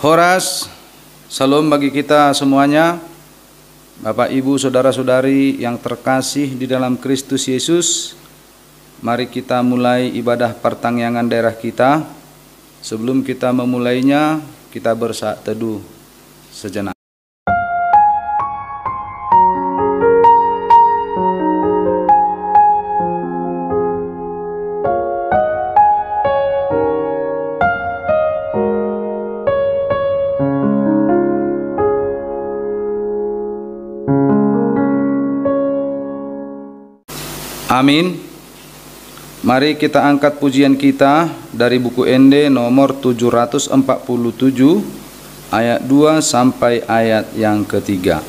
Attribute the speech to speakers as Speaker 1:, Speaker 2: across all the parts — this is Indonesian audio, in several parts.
Speaker 1: Horas, salam bagi kita semuanya, Bapak Ibu Saudara-saudari yang terkasih di dalam Kristus Yesus. Mari kita mulai ibadah pertangyangan daerah kita. Sebelum kita memulainya, kita bersaat teduh sejenak. Amin. Mari kita angkat pujian kita dari buku ND nomor 747 ayat 2 sampai ayat yang ketiga.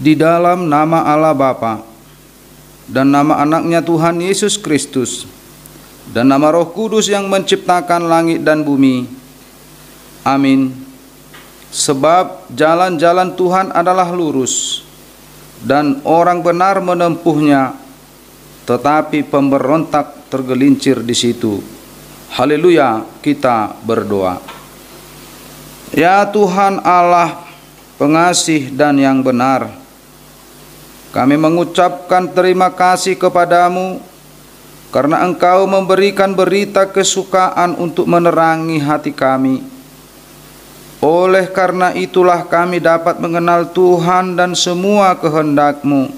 Speaker 1: Di dalam nama Allah Bapa dan nama anaknya Tuhan Yesus Kristus dan nama Roh Kudus yang menciptakan langit dan bumi. Amin. Sebab jalan-jalan Tuhan adalah lurus dan orang benar menempuhnya, tetapi pemberontak tergelincir di situ. Haleluya, kita berdoa. Ya Tuhan Allah, pengasih dan yang benar, kami mengucapkan terima kasih kepadamu karena Engkau memberikan berita kesukaan untuk menerangi hati kami. Oleh karena itulah kami dapat mengenal Tuhan dan semua kehendak-Mu.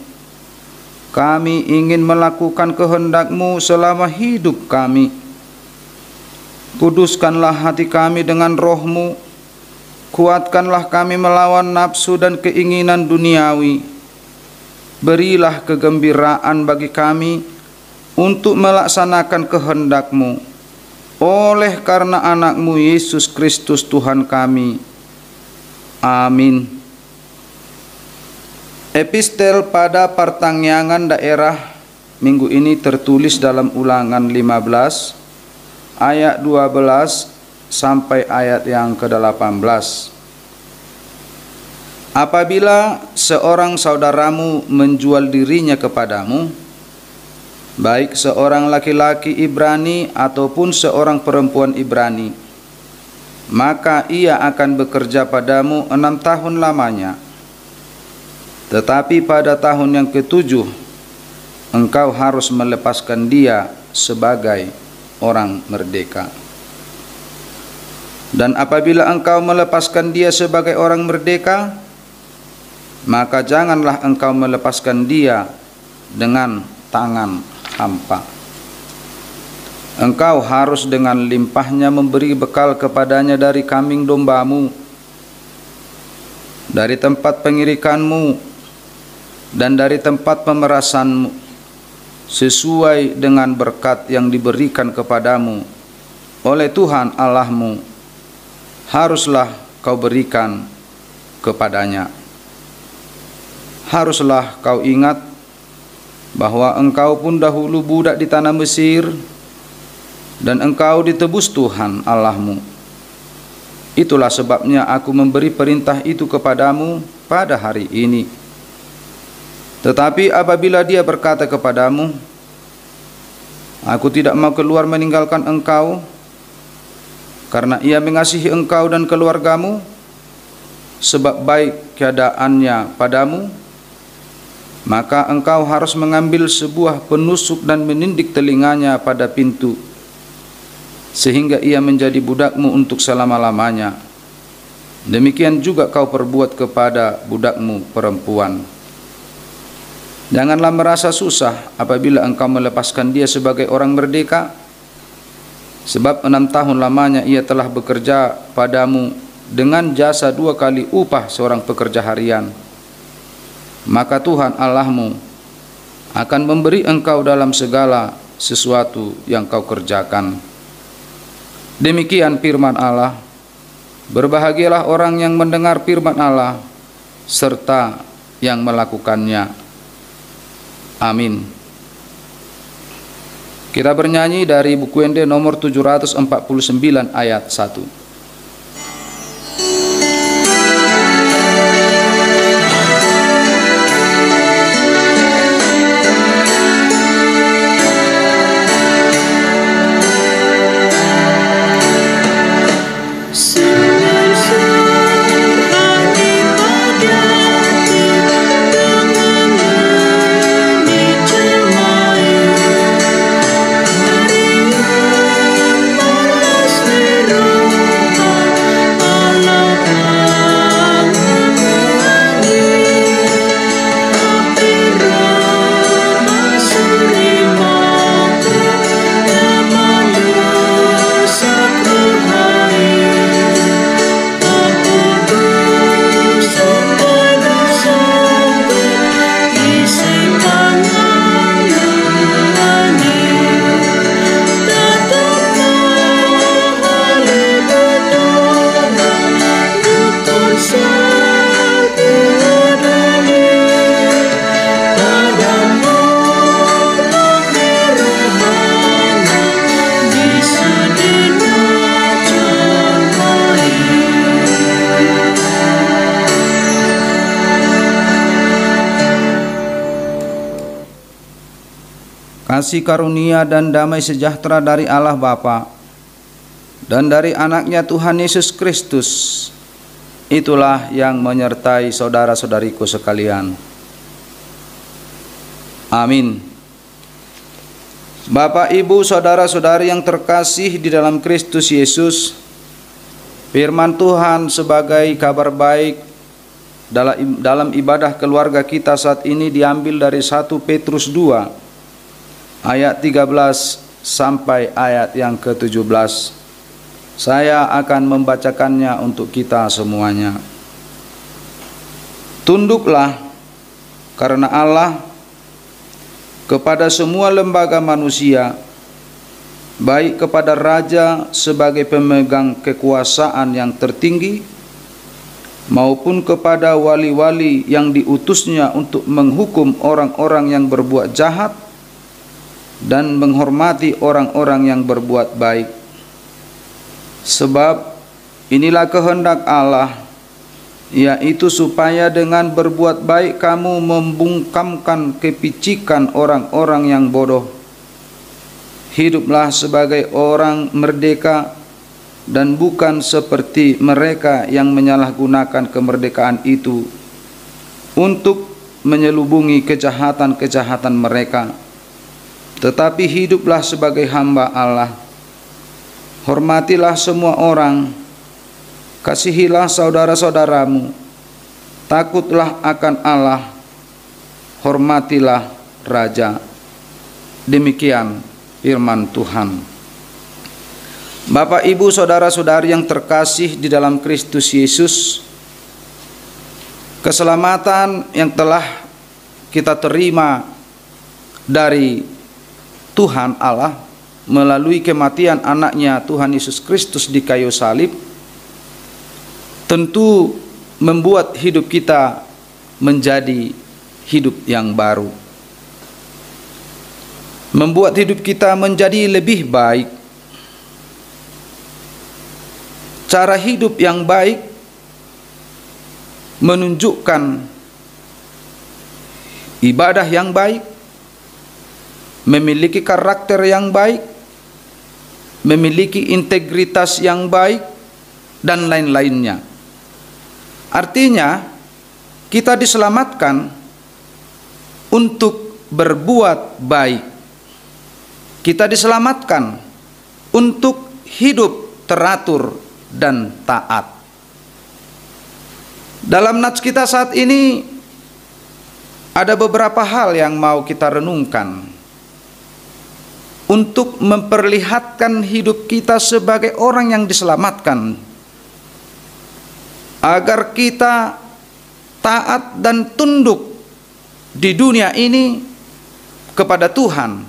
Speaker 1: Kami ingin melakukan kehendak-Mu selama hidup kami. Kuduskanlah hati kami dengan Roh-Mu. Kuatkanlah kami melawan nafsu dan keinginan duniawi. Berilah kegembiraan bagi kami untuk melaksanakan kehendak-Mu oleh karena anak-Mu Yesus Kristus Tuhan kami. Amin. Epistel pada pertangyangan daerah minggu ini tertulis dalam Ulangan 15 ayat 12 sampai ayat yang ke-18. Apabila seorang saudaramu menjual dirinya kepadamu, baik seorang laki-laki Ibrani ataupun seorang perempuan Ibrani, maka ia akan bekerja padamu 6 tahun lamanya. Tetapi pada tahun yang ke-7, engkau harus melepaskan dia sebagai orang merdeka. Dan apabila engkau melepaskan dia sebagai orang merdeka, maka janganlah engkau melepaskan dia dengan tangan hampa. Engkau harus dengan limpahnya memberi bekal kepadanya dari kambing dombamu, dari tempat pengirikanmu, dan dari tempat pemerasanmu, sesuai dengan berkat yang diberikan kepadamu oleh Tuhan Allahmu, haruslah kau berikan kepadanya. Haruslah kau ingat bahwa engkau pun dahulu budak di tanah Mesir, dan engkau ditebus Tuhan Allahmu. Itulah sebabnya aku memberi perintah itu kepadamu pada hari ini. Tetapi apabila dia berkata kepadamu, aku tidak mau keluar meninggalkan engkau, karena ia mengasihi engkau dan keluargamu, sebab baik keadaannya padamu, maka engkau harus mengambil sebuah penusuk dan menindik telinganya pada pintu, sehingga ia menjadi budakmu untuk selama-lamanya. Demikian juga kau perbuat kepada budakmu perempuan. Janganlah merasa susah apabila engkau melepaskan dia sebagai orang merdeka, sebab 6 tahun lamanya ia telah bekerja padamu dengan jasa 2 kali upah seorang pekerja harian. Maka Tuhan Allahmu akan memberi engkau dalam segala sesuatu yang kau kerjakan. Demikian firman Allah. Berbahagialah orang yang mendengar firman Allah serta yang melakukannya. Amin. Kita bernyanyi dari buku Ende nomor 749 ayat 1. Kasih karunia dan damai sejahtera dari Allah Bapa dan dari anaknya Tuhan Yesus Kristus, itulah yang menyertai saudara-saudariku sekalian. Amin. Bapak, Ibu, saudara-saudari yang terkasih di dalam Kristus Yesus, firman Tuhan sebagai kabar baik dalam ibadah keluarga kita saat ini diambil dari 1 Petrus 2 ayat 13 sampai ayat yang ke-17. Saya akan membacakannya untuk kita semuanya. Tunduklah karena Allah kepada semua lembaga manusia, baik kepada raja sebagai pemegang kekuasaan yang tertinggi, maupun kepada wali-wali yang diutusnya untuk menghukum orang-orang yang berbuat jahat dan menghormati orang-orang yang berbuat baik. Sebab inilah kehendak Allah, yaitu supaya dengan berbuat baik kamu membungkamkan kepicikan orang-orang yang bodoh. Hiduplah sebagai orang merdeka dan bukan seperti mereka yang menyalahgunakan kemerdekaan itu untuk menyelubungi kejahatan-kejahatan mereka. Tetapi hiduplah sebagai hamba Allah. Hormatilah semua orang, kasihilah saudara-saudaramu, takutlah akan Allah, hormatilah raja. Demikian firman Tuhan. Bapak, Ibu, saudara-saudari yang terkasih di dalam Kristus Yesus, keselamatan yang telah kita terima dari Tuhan Allah melalui kematian anaknya Tuhan Yesus Kristus di kayu salib, tentu membuat hidup kita menjadi hidup yang baru, membuat hidup kita menjadi lebih baik. Cara hidup yang baik menunjukkan ibadah yang baik, memiliki karakter yang baik, memiliki integritas yang baik, dan lain-lainnya. Artinya, kita diselamatkan untuk berbuat baik. Kita diselamatkan untuk hidup teratur dan taat. Dalam nats kita saat ini ada beberapa hal yang mau kita renungkan untuk memperlihatkan hidup kita sebagai orang yang diselamatkan, agar kita taat dan tunduk di dunia ini kepada Tuhan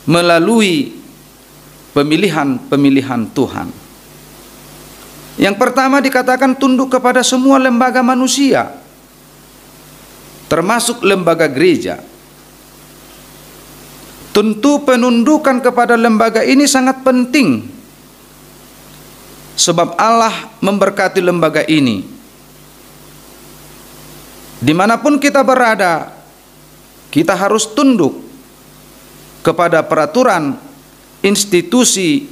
Speaker 1: melalui pemilihan-pemilihan Tuhan. Yang pertama dikatakan tunduk kepada semua lembaga manusia, termasuk lembaga gereja. Tentu penundukan kepada lembaga ini sangat penting, sebab Allah memberkati lembaga ini. Dimanapun kita berada, kita harus tunduk kepada peraturan institusi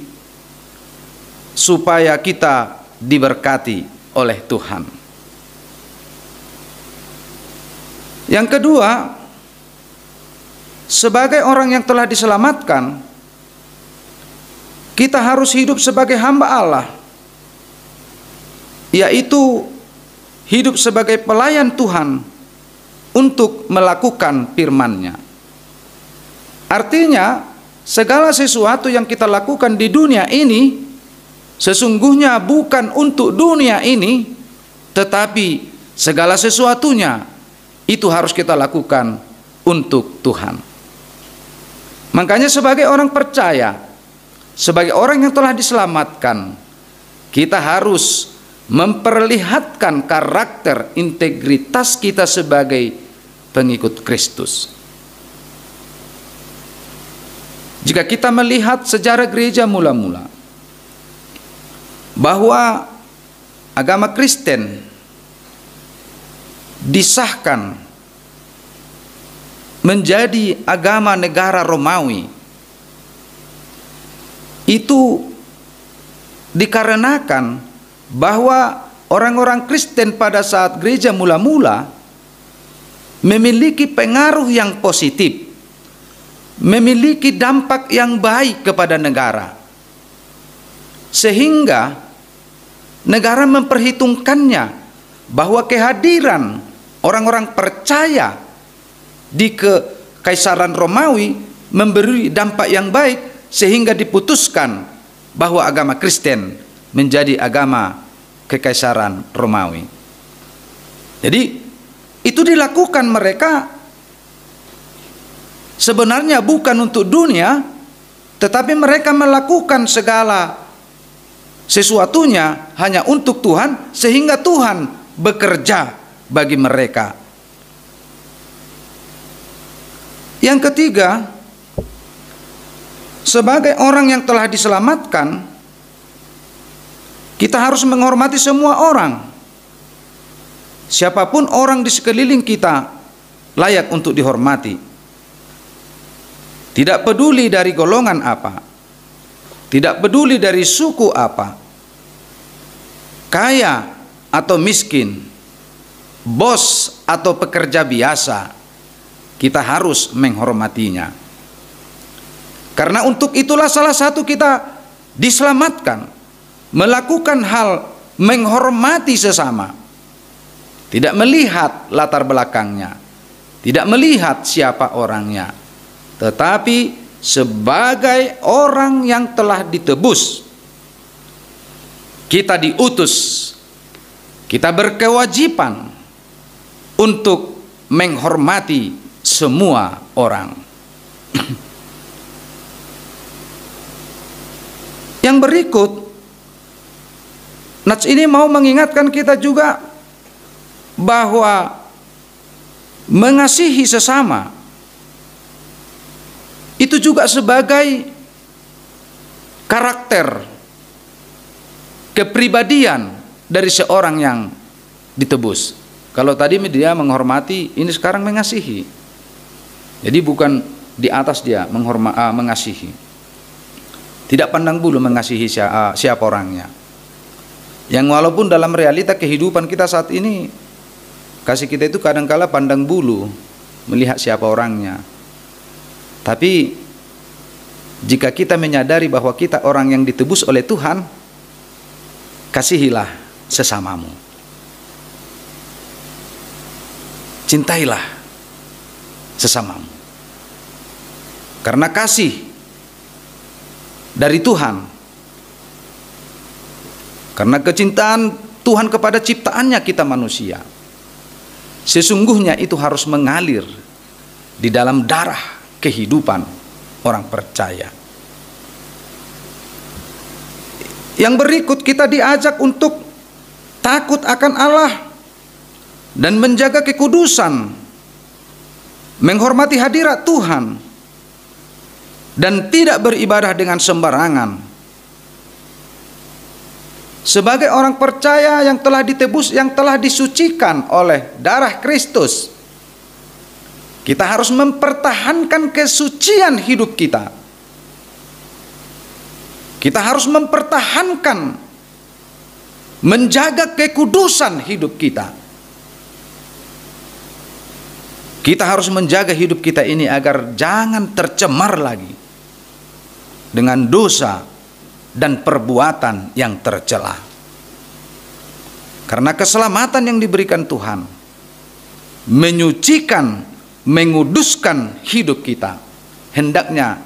Speaker 1: supaya kita diberkati oleh Tuhan. Yang kedua, sebagai orang yang telah diselamatkan, kita harus hidup sebagai hamba Allah, yaitu hidup sebagai pelayan Tuhan untuk melakukan firman-Nya. Artinya, segala sesuatu yang kita lakukan di dunia ini sesungguhnya bukan untuk dunia ini, tetapi segala sesuatunya itu harus kita lakukan untuk Tuhan. Makanya sebagai orang percaya, sebagai orang yang telah diselamatkan, kita harus memperlihatkan karakter integritas kita sebagai pengikut Kristus. Jika kita melihat sejarah gereja mula-mula, bahwa agama Kristen disahkan menjadi agama negara Romawi, itu dikarenakan bahwa orang-orang Kristen pada saat gereja mula-mula memiliki pengaruh yang positif, memiliki dampak yang baik kepada negara, sehingga negara memperhitungkannya bahwa kehadiran orang-orang percaya di Kekaisaran Romawi memberi dampak yang baik, sehingga diputuskan bahwa agama Kristen menjadi agama Kekaisaran Romawi. Jadi itu dilakukan mereka sebenarnya bukan untuk dunia, tetapi mereka melakukan segala sesuatunya hanya untuk Tuhan, sehingga Tuhan bekerja bagi mereka. Yang ketiga, sebagai orang yang telah diselamatkan, kita harus menghormati semua orang. Siapapun orang di sekeliling kita layak untuk dihormati. Tidak peduli dari golongan apa, tidak peduli dari suku apa, kaya atau miskin, bos atau pekerja biasa, kita harus menghormatinya. Karena untuk itulah salah satu kita diselamatkan, melakukan hal menghormati sesama, tidak melihat latar belakangnya, tidak melihat siapa orangnya, tetapi sebagai orang yang telah ditebus, kita diutus, kita berkewajiban untuk menghormati semua orang. Yang berikut, nats ini mau mengingatkan kita juga bahwa mengasihi sesama itu juga sebagai karakter kepribadian dari seorang yang ditebus. Kalau tadi dia menghormati, ini sekarang mengasihi. Jadi bukan di atas dia mengasihi. Tidak pandang bulu mengasihi siapa orangnya. Yang walaupun dalam realita kehidupan kita saat ini, kasih kita itu kadangkala pandang bulu melihat siapa orangnya. Tapi jika kita menyadari bahwa kita orang yang ditebus oleh Tuhan, kasihilah sesamamu. Cintailah sesamamu. Karena kasih dari Tuhan, karena kecintaan Tuhan kepada ciptaannya kita manusia, sesungguhnya itu harus mengalir di dalam darah kehidupan orang percaya. Yang berikut, kita diajak untuk takut akan Allah dan menjaga kekudusan, menghormati hadirat Tuhan, dan tidak beribadah dengan sembarangan. Sebagai orang percaya yang telah ditebus, yang telah disucikan oleh darah Kristus, kita harus mempertahankan kesucian hidup kita. Kita harus mempertahankan, menjaga kekudusan hidup kita. Kita harus menjaga hidup kita ini agar jangan tercemar lagi dengan dosa dan perbuatan yang tercela. Karena keselamatan yang diberikan Tuhan menyucikan, menguduskan hidup kita. Hendaknya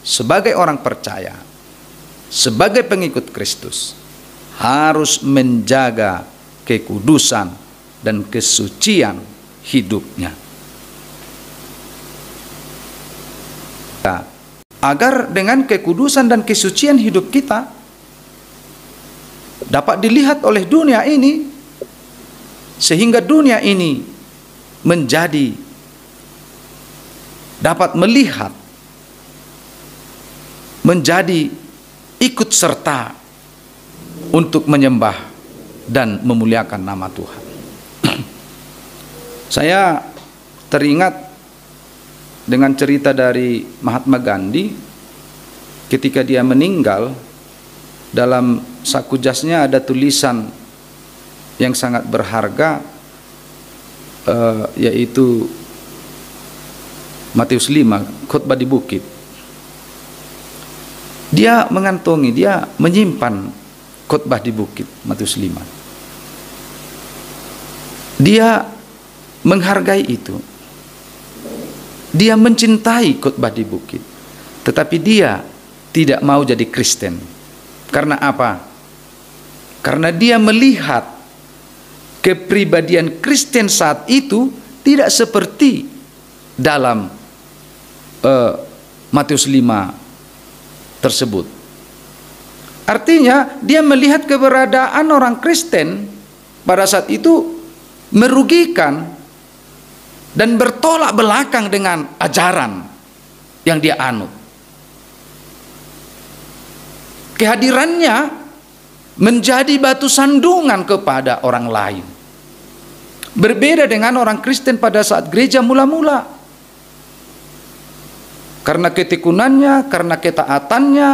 Speaker 1: sebagai orang percaya, sebagai pengikut Kristus, harus menjaga kekudusan dan kesucian hidupnya, agar dengan kekudusan dan kesucian hidup kita dapat dilihat oleh dunia ini, sehingga dunia ini menjadi dapat melihat, menjadi ikut serta untuk menyembah dan memuliakan nama Tuhan. Saya teringat dengan cerita dari Mahatma Gandhi ketika dia meninggal. Dalam saku jasnya ada tulisan yang sangat berharga, yaitu Matius 5, khotbah di bukit. Dia mengantongi, dia menyimpan khotbah di bukit, Matius 5. Dia menghargai itu. Dia mencintai khotbah di bukit. Tetapi dia tidak mau jadi Kristen. Karena apa? Karena dia melihat kepribadian Kristen saat itu tidak seperti dalam Matius 5 tersebut. Artinya dia melihat keberadaan orang Kristen pada saat itu merugikan dan bertolak belakang dengan ajaran yang dia anut. Kehadirannya menjadi batu sandungan kepada orang lain. Berbeda dengan orang Kristen pada saat gereja mula-mula. Karena ketekunannya, karena ketaatannya,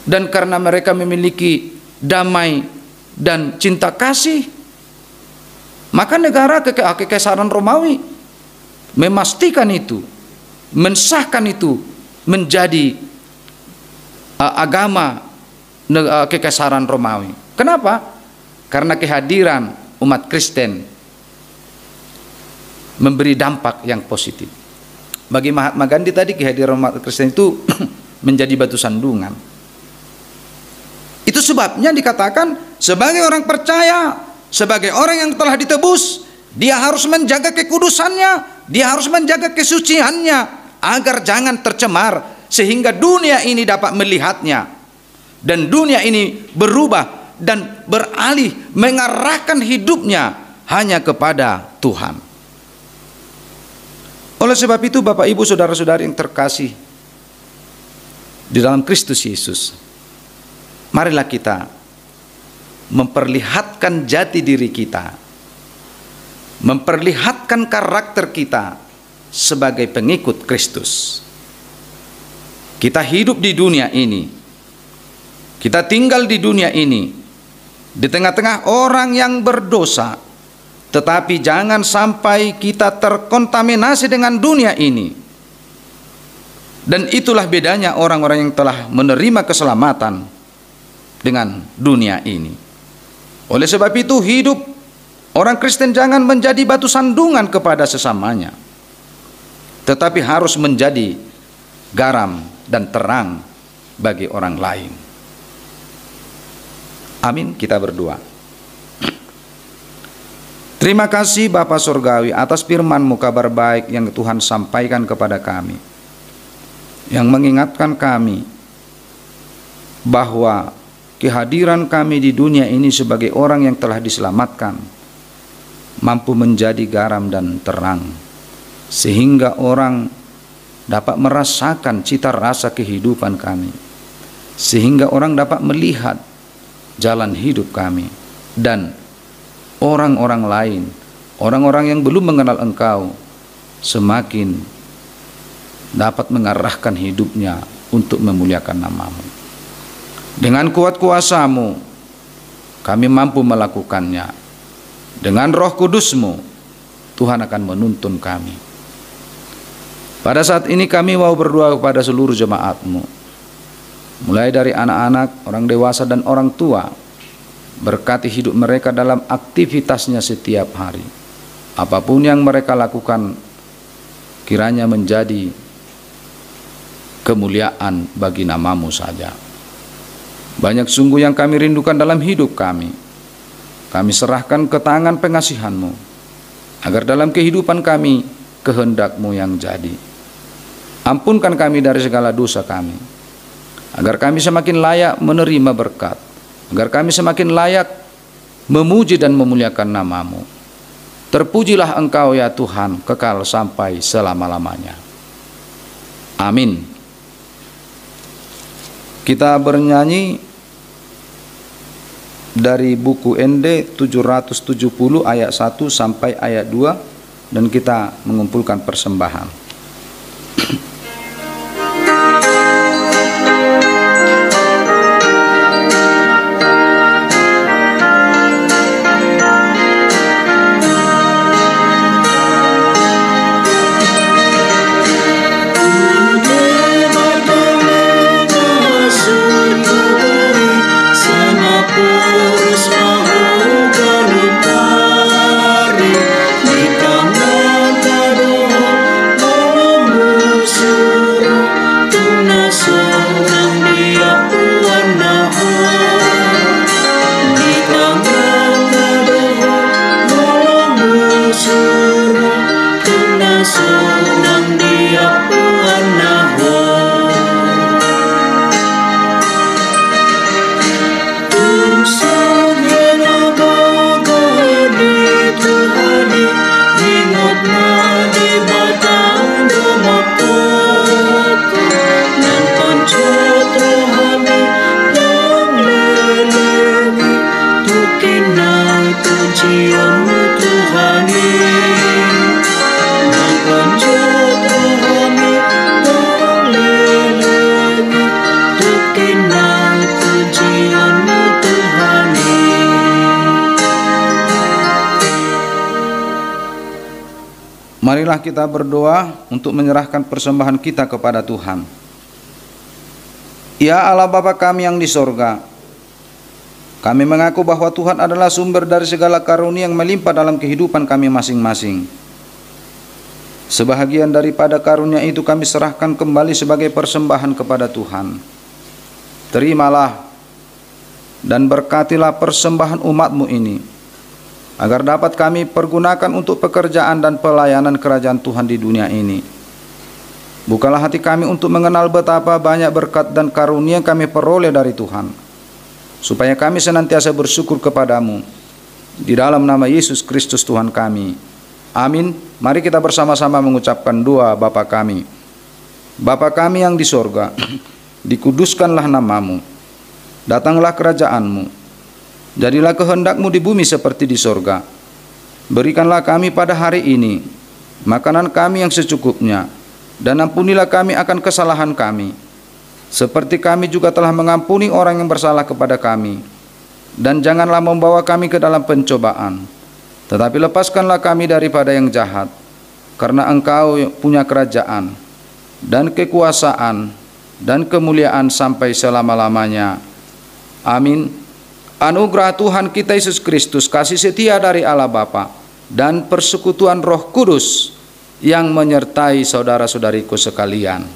Speaker 1: dan karena mereka memiliki damai dan cinta kasih, maka negara Kekaisaran Romawi memastikan itu, mensahkan itu menjadi agama Kekaisaran Romawi. Kenapa? Karena kehadiran umat Kristen memberi dampak yang positif. Bagi Mahatma Gandhi tadi, kehadiran umat Kristen itu menjadi batu sandungan. Itu sebabnya dikatakan sebagai orang percaya, sebagai orang yang telah ditebus, dia harus menjaga kekudusannya, dia harus menjaga kesuciannya, agar jangan tercemar sehingga dunia ini dapat melihatnya, dan dunia ini berubah dan beralih mengarahkan hidupnya hanya kepada Tuhan. Oleh sebab itu, Bapak Ibu saudara-saudari yang terkasih di dalam Kristus Yesus, marilah kita memperlihatkan jati diri kita, memperlihatkan karakter kita sebagai pengikut Kristus. Kita hidup di dunia ini, kita tinggal di dunia ini, di tengah-tengah orang yang berdosa, tetapi jangan sampai kita terkontaminasi dengan dunia ini. Dan itulah bedanya orang-orang yang telah menerima keselamatan dengan dunia ini. Oleh sebab itu, hidup orang Kristen jangan menjadi batu sandungan kepada sesamanya, tetapi harus menjadi garam dan terang bagi orang lain. Amin. Kita berdoa. Terima kasih Bapa Surgawi atas firman-Mu, kabar baik yang Tuhan sampaikan kepada kami, yang mengingatkan kami bahwa kehadiran kami di dunia ini sebagai orang yang telah diselamatkan mampu menjadi garam dan terang, sehingga orang dapat merasakan cita rasa kehidupan kami, sehingga orang dapat melihat jalan hidup kami, dan orang-orang lain, orang-orang yang belum mengenal Engkau, semakin dapat mengarahkan hidupnya untuk memuliakan nama-Mu. Dengan kuat kuasa-Mu kami mampu melakukannya. Dengan Roh Kudus-Mu Tuhan akan menuntun kami. Pada saat ini kami mau berdoa kepada seluruh jemaat-Mu, mulai dari anak-anak, orang dewasa dan orang tua. Berkati hidup mereka dalam aktivitasnya setiap hari. Apapun yang mereka lakukan, kiranya menjadi kemuliaan bagi nama-Mu saja. Banyak sungguh yang kami rindukan dalam hidup kami. Kami serahkan ke tangan pengasihan-Mu, agar dalam kehidupan kami kehendak-Mu yang jadi. Ampunkan kami dari segala dosa kami, agar kami semakin layak menerima berkat, agar kami semakin layak memuji dan memuliakan nama-Mu. Terpujilah Engkau ya Tuhan, kekal sampai selama-lamanya. Amin. Kita bernyanyi dari buku ND 770 ayat 1 sampai ayat 2, dan kita mengumpulkan persembahan. Marilah kita berdoa untuk menyerahkan persembahan kita kepada Tuhan. Ya Allah Bapa kami yang di sorga, kami mengaku bahwa Tuhan adalah sumber dari segala karunia yang melimpah dalam kehidupan kami masing-masing. Sebahagian daripada karunia itu kami serahkan kembali sebagai persembahan kepada Tuhan. Terimalah dan berkatilah persembahan umat-Mu ini, agar dapat kami pergunakan untuk pekerjaan dan pelayanan kerajaan Tuhan di dunia ini. Bukalah hati kami untuk mengenal betapa banyak berkat dan karunia yang kami peroleh dari Tuhan, supaya kami senantiasa bersyukur kepadamu. Di dalam nama Yesus Kristus Tuhan kami. Amin. Mari kita bersama-sama mengucapkan doa Bapa kami. Bapa kami yang di sorga, dikuduskanlah namamu. Datanglah kerajaanmu. Jadilah kehendakmu di bumi seperti di sorga. Berikanlah kami pada hari ini makanan kami yang secukupnya, dan ampunilah kami akan kesalahan kami, seperti kami juga telah mengampuni orang yang bersalah kepada kami. Dan janganlah membawa kami ke dalam pencobaan, tetapi lepaskanlah kami daripada yang jahat. Karena Engkau punya kerajaan, dan kekuasaan, dan kemuliaan sampai selama-lamanya. Amin. Anugerah Tuhan kita Yesus Kristus, kasih setia dari Allah Bapa, dan persekutuan Roh Kudus yang menyertai saudara-saudariku sekalian.